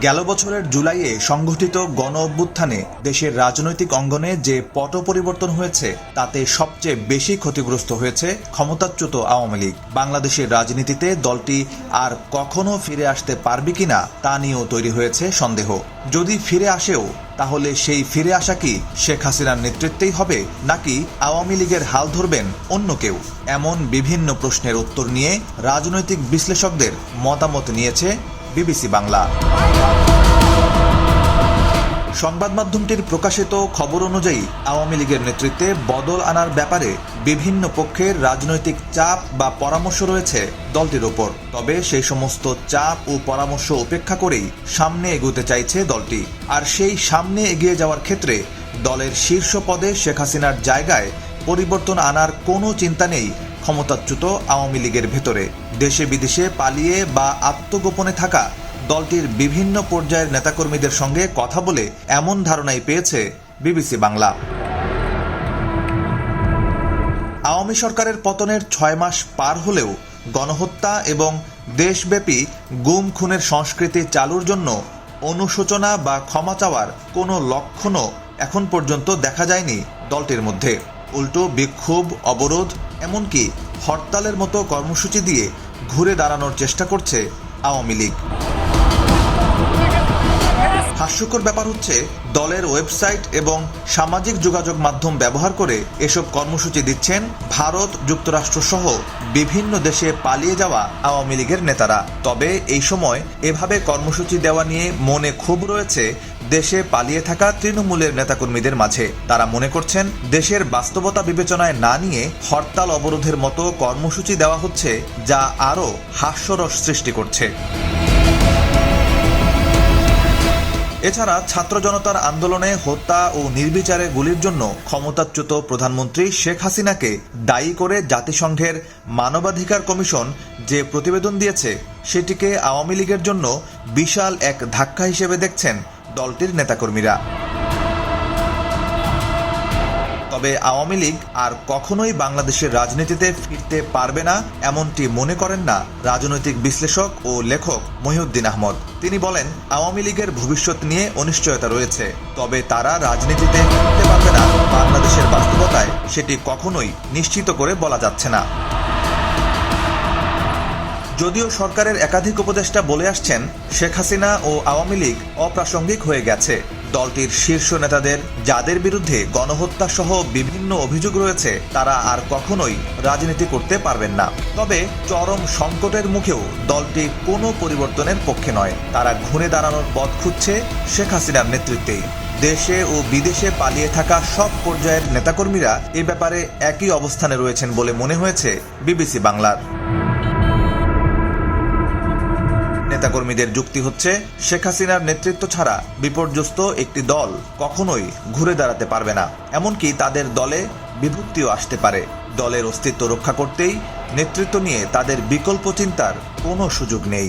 গেল বছরের জুলাইয়ে সংঘটিত গণ অভ্যুত্থানে দেশের রাজনৈতিক অঙ্গনে যে পট পরিবর্তন হয়েছে তাতে সবচেয়ে বেশি ক্ষতিগ্রস্ত হয়েছে ক্ষমতাচ্যুত আওয়ামী লীগ। বাংলাদেশের রাজনীতিতে দলটি আর কখনো ফিরে আসতে পারবে কিনা তা নিয়েও তৈরি হয়েছে সন্দেহ। যদি ফিরে আসেও তাহলে সেই ফিরে আসা কি শেখ হাসিনার নেতৃত্বেই হবে নাকি আওয়ামী লীগের হাল ধরবেন অন্য কেউ? এমন বিভিন্ন প্রশ্নের উত্তর নিয়ে রাজনৈতিক বিশ্লেষকদের মতামত নিয়েছে বিবিসি বাংলা। সংবাদ মাধ্যমটির প্রকাশিত খবর অনুযায়ী আওয়ামী লীগের নেতৃত্বে বদল আনার ব্যাপারে বিভিন্ন পক্ষের রাজনৈতিক চাপ বা পরামর্শ রয়েছে দলটির ওপর। তবে সেই সমস্ত চাপ ও পরামর্শ উপেক্ষা করেই সামনে এগোতে চাইছে দলটি। আর সেই সামনে এগিয়ে যাওয়ার ক্ষেত্রে দলের শীর্ষ পদে শেখ হাসিনার জায়গায় পরিবর্তন আনার কোনো চিন্তা নেই ক্ষমতাচ্যুত আওয়ামী লীগের ভেতরে। দেশে বিদেশে পালিয়ে বা আত্মগোপনে থাকা দলটির বিভিন্ন পর্যায়ের নেতাকর্মীদের সঙ্গে কথা বলে এমন ধারণাই পেয়েছে বিবিসি বাংলা। আওয়ামী সরকারের পতনের 6 মাস পার হলেও গণহত্যা এবং দেশব্যাপী গুম খুনের সংস্কৃতি চালুর জন্য অনুশোচনা বা ক্ষমা চাওয়ার কোনো লক্ষণও এখন পর্যন্ত দেখা যায়নি দলটির মধ্যে। উল্টো বিক্ষোভ, অবরোধ, এমনকি হরতালের মতো কর্মসূচি দিয়ে ঘুরে দাঁড়ানোর চেষ্টা করছে আওয়ামী লীগ। হাস্যকর ব্যাপার হচ্ছে, দলের ওয়েবসাইট এবং সামাজিক যোগাযোগ মাধ্যম ব্যবহার করে এসব কর্মসূচি দিচ্ছেন ভারত, যুক্তরাষ্ট্র সহ বিভিন্ন দেশে পালিয়ে যাওয়া আওয়ামী লীগের নেতারা। তবে এই সময় এভাবে কর্মসূচি দেওয়া নিয়ে মনে ক্ষোভ রয়েছে দেশে পালিয়ে থাকা তৃণমূলের নেতাকর্মীদের মাঝে। তারা মনে করছেন দেশের বাস্তবতা বিবেচনায় না নিয়ে হরতাল, অবরোধের মতো কর্মসূচি দেওয়া হচ্ছে, যা আরও হাস্যরস সৃষ্টি করছে। এছাড়া ছাত্র জনতার আন্দোলনে হত্যা ও নির্বিচারে গুলির জন্য ক্ষমতাচ্যুত প্রধানমন্ত্রী শেখ হাসিনাকে দায়ী করে জাতিসংঘের মানবাধিকার কমিশন যে প্রতিবেদন দিয়েছে সেটিকে আওয়ামী লীগের জন্য বিশাল এক ধাক্কা হিসেবে দেখছেন দলটির নেতাকর্মীরা। তবে আওয়ামী লীগ আর কখনোই বাংলাদেশের রাজনীতিতে ফিরতে পারবে না এমনটি মনে করেন না রাজনৈতিক বিশ্লেষক ও লেখক মহিউদ্দিন আহমদ। তিনি বলেন, আওয়ামী লীগের ভবিষ্যৎ নিয়ে অনিশ্চয়তা রয়েছে, তবে তারা রাজনীতিতে ফিরতে পারবে না বাংলাদেশের বাস্তবতায় সেটি কখনোই নিশ্চিত করে বলা যাচ্ছে না। যদিও সরকারের একাধিক উপদেষ্টা বলে আসছেন শেখ হাসিনা ও আওয়ামী লীগ অপ্রাসঙ্গিক হয়ে গেছে। দলটির শীর্ষ নেতাদের যাদের বিরুদ্ধে গণহত্যা সহ বিভিন্ন অভিযোগ রয়েছে তারা আর কখনোই রাজনীতি করতে পারবেন না। তবে চরম সংকটের মুখেও দলটি কোনো পরিবর্তনের পক্ষে নয়। তারা ঘুরে দাঁড়ানোর পথ খুঁজছে শেখ হাসিনার নেতৃত্বেই। দেশে ও বিদেশে পালিয়ে থাকা সব পর্যায়ের নেতাকর্মীরা এ ব্যাপারে একই অবস্থানে রয়েছেন বলে মনে হয়েছে বিবিসি বাংলার। নেতাকর্মীদের যুক্তি হচ্ছে, শেখ হাসিনার নেতৃত্ব ছাড়া বিপর্যস্ত একটি দল কখনোই ঘুরে দাঁড়াতে পারবে না। এমনকি তাদের দলে বিভক্তিও আসতে পারে। দলের অস্তিত্ব রক্ষা করতেই নেতৃত্ব নিয়ে তাদের বিকল্প চিন্তার কোনো সুযোগ নেই।